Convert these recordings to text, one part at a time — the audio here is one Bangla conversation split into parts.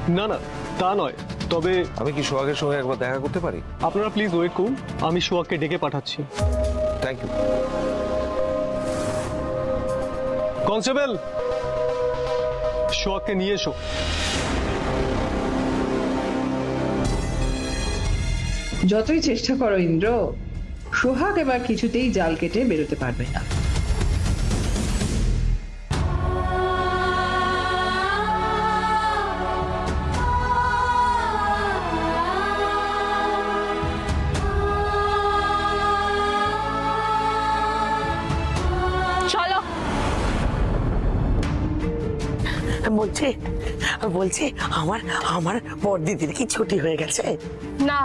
না না, তা নয়, তবে আমি কি সোহাগের সঙ্গে একবার দেখা করতে পারি? আপনারা প্লিজ ওয়েট করুন, আমি সোহাগকে ডেকে পাঠাচ্ছি। Thank you. কনস্টেবল, সোহাগকে নিয়ে এসো। যতই চেষ্টা করো ইন্দ্র, সোহাগ এবার কিছুতেই জাল কেটে বেরোতে পারবে না। চলো। বলছি বলছি আমার আমার বড়দিদির কি ছুটি হয়ে গেছে? না,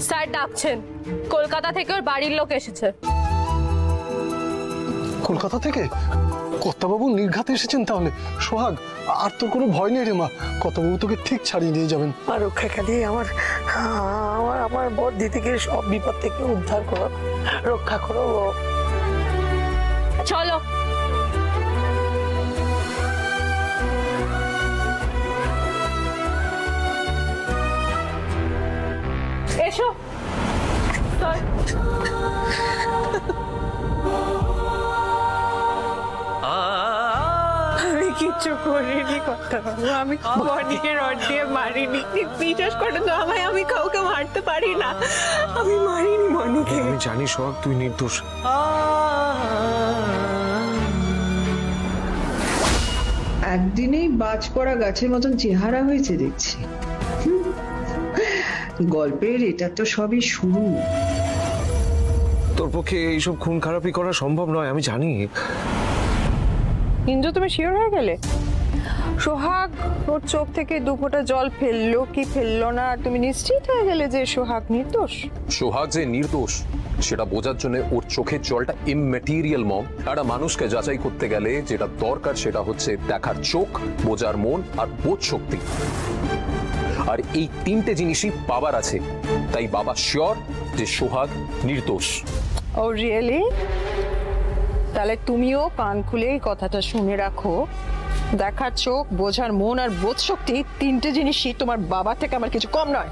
স্যার ডাকছেন, কলকাতা থেকে ওর বাড়ির লোক এসেছে। কলকাতা থেকে কর্তাবাবু নির্ঘাতে এসেছেন? তাহলে সোহাগ, আর তোর কোনো ভয় নেই রে মা, কর্তাবাবু তোকে ঠিক ছাড়িয়ে নিয়ে যাবেন। আর রক্ষাকালী আমার আমার আমার বড়দিদিকে সব বিপদ থেকে উদ্ধার করো, রক্ষা করো। চলো। এসো। স্যার, আমি কিচ্ছু করিনি কথা বাবু, আমি বনিকে রড দিয়ে মারিনি। বিশ্বাস করে তো আমায়, আমি কাউকে মারতে পারি না, আমি মারিনি বনিকে। আমি জানি সোহাগ তুই নির্দোষ। একদিনেই বাজ পড়া গাছের মতন চেহারা হয়েছে দেখছি। গল্পের এটা তো সবই শুরু। তোর পক্ষে এইসব খুন খারাপি করা সম্ভব নয়, আমি জানি। ইন্দ্র, তুমি শিওর হয়ে গেলে? সোহাগ ওর চোখ থেকে দু ফোঁটা জল ফেললো কি ফেললো না, তুমি নিশ্চিত হয়ে গেলে যে সোহাগ নির্দোষ? সোহাগ যে নির্দোষ সেটা বোঝার জন্য ওর চোখের জলটা ইমম্যাটেরিয়াল মম। একটা মানুষকে যাচাই করতে গেলে যেটা দরকার সেটা হচ্ছে দেখার চোখ, বোঝার মন আর বোধ শক্তি। আর এই তিনটে জিনিসই বাবার আছে, তাই বাবা শিওর যে সোহাগ নির্দোষ। ও রিয়েলি? তাহলে তুমিও কান খুলে এই কথাটা শুনে রাখো, দেখার চোখ, বোঝার মন আর বোধ শক্তি, তিনটে জিনিসই তোমার বাবা থেকে আমার কিছু কম নয়।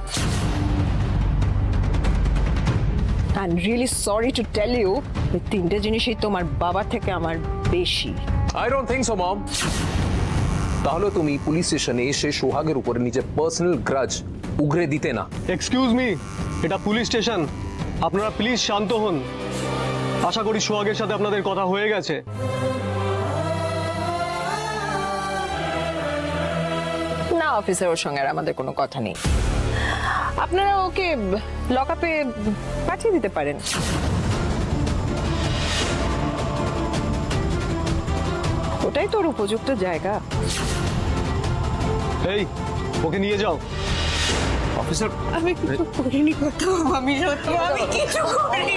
I'm really sorry to tell you, এই তিনটে জিনিসই তোমার বাবা থেকে আমার বেশি। আই ডোন্ট থিংক সো মম। তাহলে তুমি পুলিশ স্টেশনে এসে সোহাগের উপরে নিজের পার্সোনাল গ্রাজ উগরে দিতে না। এক্সকিউজ মি, এটা পুলিশ স্টেশন, আপনারা প্লিজ শান্ত হন। আশা করি সোহাগের সাথে আপনাদের কথা হয়ে গেছে। না অফিসার, ওর সঙ্গে আর আমাদের কোনো কথা নেই। আপনারা ওকে লকআপে পাঠিয়ে দিতে পারেন। ওটাই তোর উপযুক্ত জায়গা। এই, ওকে নিয়ে যাও। অফিসার, আমি কিছু করিনি কথা, আমি সত্যি আমি কিছু করিনি।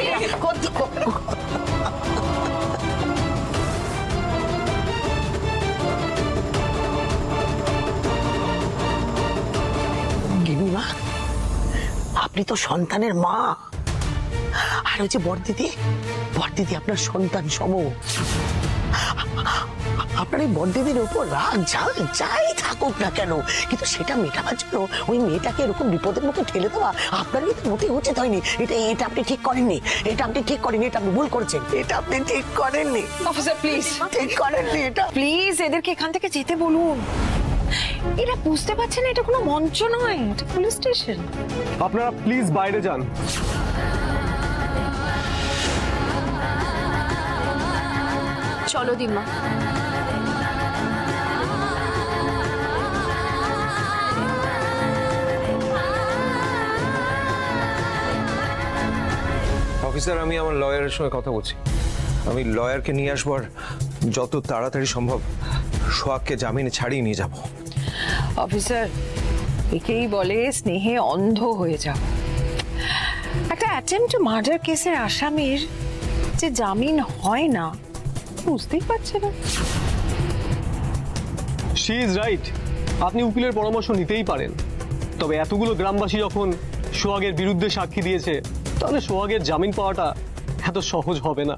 গিন্নিমা, আপনি তো সন্তানের মা, আর ওই যে বড়দিদি, বড়দিদি আপনার সন্তান সম। আপনার এই বড়দিদির উপর রাগ যাই থাকুক না কেন, কিন্তু সেটা মেটাবার জন্য ওই মেয়েটাকে এরকম বিপদের মুখে ঠেলে দেওয়া আপনার কিন্তু মোটেই উচিত হয়নি। এটা আপনি ঠিক করেননি, এটা আপনি ঠিক করেননি, এটা আপনি ভুল করেছেন, এটা আপনি ঠিক করেননি। অফিসার প্লিজ, ঠিক করেননি এটা। প্লিজ এদেরকে এখান থেকে যেতে বলুন। এরা বুঝতে পারছে না এটা কোনো মঞ্চ নয়, এটা পুলিশ স্টেশন। আপনারা প্লিজ বাইরে যান। চলো দিম্মা। অফিসার, আমি আমার লয়ারের সঙ্গে কথা বলছি। আমি লয়ারকে নিয়ে আসবো, আর যত তাড়াতাড়ি সম্ভব সোহাগকে জামিনে ছাড়িয়ে নিয়ে যাব। অফিসার, একেই বলে স্নেহে অন্ধ হয়ে যাও। একটা অ্যাটেম্পট মার্ডার কেসের আসামির যে জামিন হয় না, বুঝতেই পারছে না। শি ইজ রাইট, আপনি উকিলের পরামর্শ নিতেই পারেন, তবে এতগুলো গ্রামবাসী যখন সোহাগের বিরুদ্ধে সাক্ষী দিয়েছে, তাহলে সোহাগের জামিন পাওয়াটা এত সহজ হবে না।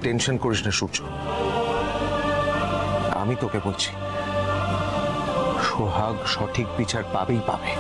টেনশন করিস না সূর্য, আমি তোকে বলছি সোহাগ সঠিক বিচার পাবেই পাবে।